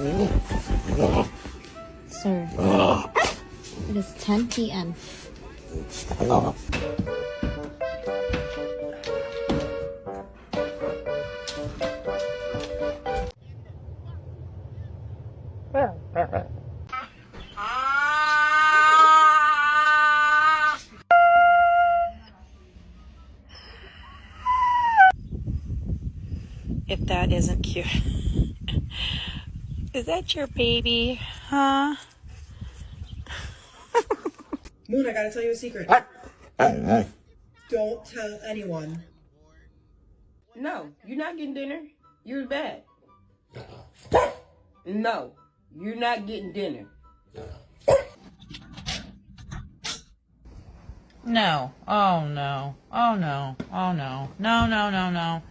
Sir, it is 10 p.m. If that isn't cute. Is that your baby? Huh? Moon, I gotta tell you a secret. Don't tell anyone. No, you're not getting dinner. You're bad. No, you're not getting dinner. No. Oh no. Oh no. Oh no. No, no, no, no.